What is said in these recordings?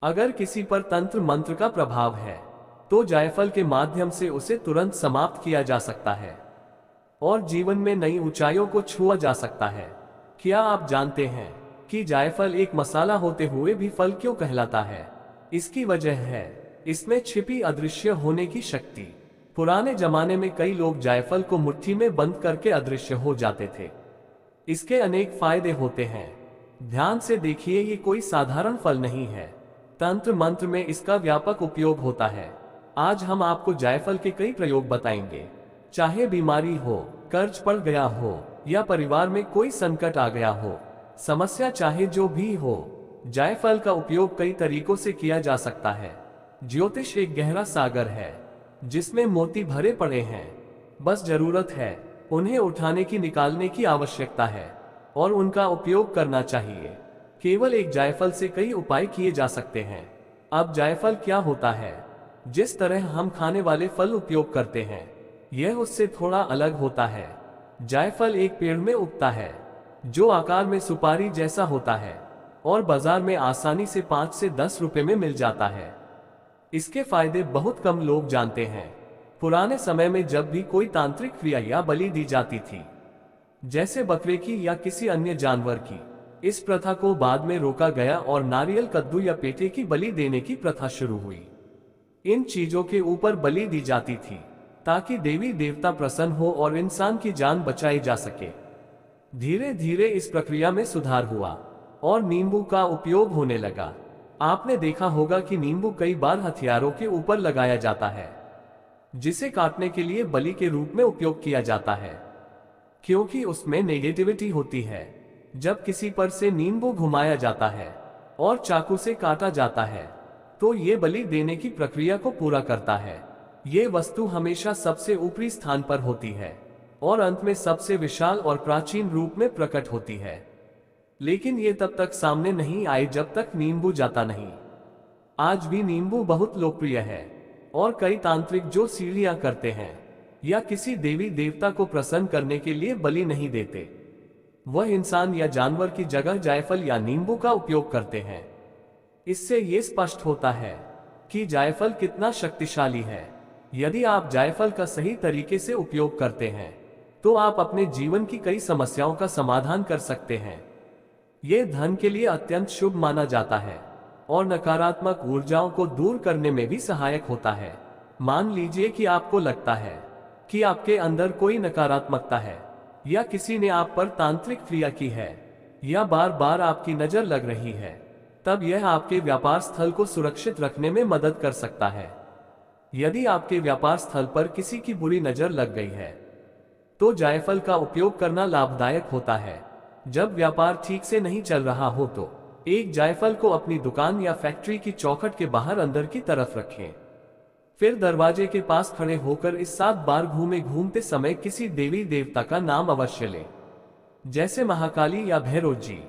अगर किसी पर तंत्र मंत्र का प्रभाव है तो जायफल के माध्यम से उसे तुरंत समाप्त किया जा सकता है और जीवन में नई ऊंचाइयों को छुआ जा सकता है। क्या आप जानते हैं कि जायफल एक मसाला होते हुए भी फल क्यों कहलाता है? इसकी वजह है इसमें छिपी अदृश्य होने की शक्ति। पुराने जमाने में कई लोग जायफल को मुट्ठी में बंद करके अदृश्य हो जाते थे। इसके अनेक फायदे होते हैं। ध्यान से देखिए, ये कोई साधारण फल नहीं है। तंत्र मंत्र में इसका व्यापक उपयोग होता है। आज हम आपको जायफल के कई प्रयोग बताएंगे। चाहे बीमारी हो, कर्ज पड़ गया हो या परिवार में कोई संकट आ गया हो, समस्या चाहे जो भी हो, जायफल का उपयोग कई तरीकों से किया जा सकता है। ज्योतिष एक गहरा सागर है जिसमें मोती भरे पड़े हैं। बस जरूरत है उन्हें उठाने की, निकालने की आवश्यकता है और उनका उपयोग करना चाहिए। केवल एक जायफल से कई उपाय किए जा सकते हैं। अब जायफल क्या होता है? जिस तरह हम खाने वाले फल उपयोग करते हैं, यह उससे थोड़ा अलग होता है। जायफल एक पेड़ में उगता है जो आकार में सुपारी जैसा होता है और बाजार में आसानी से 5 से 10 रुपए में मिल जाता है। इसके फायदे बहुत कम लोग जानते हैं। पुराने समय में जब भी कोई तांत्रिक क्रिया या बलि दी जाती थी, जैसे बकरे की या किसी अन्य जानवर की, इस प्रथा को बाद में रोका गया और नारियल, कद्दू या पेठे की बलि देने की प्रथा शुरू हुई। इन चीजों के ऊपर बलि दी जाती थी ताकि देवी देवता प्रसन्न हो और इंसान की जान बचाई जा सके। धीरे धीरे इस प्रक्रिया में सुधार हुआ और नींबू का उपयोग होने लगा। आपने देखा होगा कि नींबू कई बार हथियारों के ऊपर लगाया जाता है, जिसे काटने के लिए बलि के रूप में उपयोग किया जाता है, क्योंकि उसमें नेगेटिविटी होती है। जब किसी पर से नींबू घुमाया जाता है और चाकू से काटा जाता है, तो ये बलि देने की प्रक्रिया को पूरा करता है। ये वस्तु हमेशा सबसे ऊपरी स्थान पर होती है और अंत में सबसे विशाल और प्राचीन रूप में प्रकट होती है। लेकिन ये तब तक सामने नहीं आई जब तक नींबू जाता नहीं। आज भी नींबू बहुत लोकप्रिय है और कई तांत्रिक जो सीढ़ियां करते हैं या किसी देवी देवता को प्रसन्न करने के लिए बलि नहीं देते, वह इंसान या जानवर की जगह जायफल या नींबू का उपयोग करते हैं। इससे ये स्पष्ट होता है कि जायफल कितना शक्तिशाली है। यदि आप जायफल का सही तरीके से उपयोग करते हैं तो आप अपने जीवन की कई समस्याओं का समाधान कर सकते हैं। ये धन के लिए अत्यंत शुभ माना जाता है और नकारात्मक ऊर्जाओं को दूर करने में भी सहायक होता है। मान लीजिए कि आपको लगता है कि आपके अंदर कोई नकारात्मकता है या किसी ने आप पर तांत्रिक क्रिया की है या बार बार आपकी नजर लग रही है, तब यह आपके व्यापार स्थल को सुरक्षित रखने में मदद कर सकता है। यदि आपके व्यापार स्थल पर किसी की बुरी नजर लग गई है तो जायफल का उपयोग करना लाभदायक होता है। जब व्यापार ठीक से नहीं चल रहा हो तो एक जायफल को अपनी दुकान या फैक्ट्री की चौखट के बाहर अंदर की तरफ रखें। फिर दरवाजे के पास खड़े होकर इस 7 बार घूमते समय किसी देवी देवता का नाम अवश्य लें, जैसे महाकाली या भैरव जी,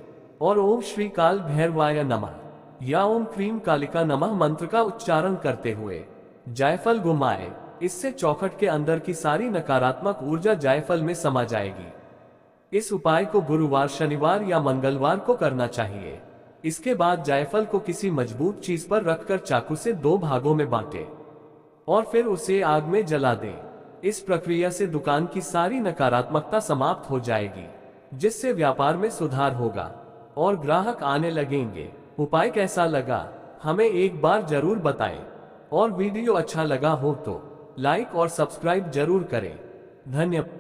और ओम श्री काल भैरवाय नमः या ओम क्रीम कालिका नमः मंत्र का उच्चारण करते हुए जायफल घुमाएं। इससे चौखट के अंदर की सारी नकारात्मक ऊर्जा जायफल में समा जाएगी। इस उपाय को गुरुवार, शनिवार या मंगलवार को करना चाहिए। इसके बाद जायफल को किसी मजबूत चीज पर रखकर चाकू से 2 भागों में बांटें और फिर उसे आग में जला दें। इस प्रक्रिया से दुकान की सारी नकारात्मकता समाप्त हो जाएगी, जिससे व्यापार में सुधार होगा और ग्राहक आने लगेंगे। उपाय कैसा लगा हमें एक बार जरूर बताएं और वीडियो अच्छा लगा हो तो लाइक और सब्सक्राइब जरूर करें। धन्यवाद।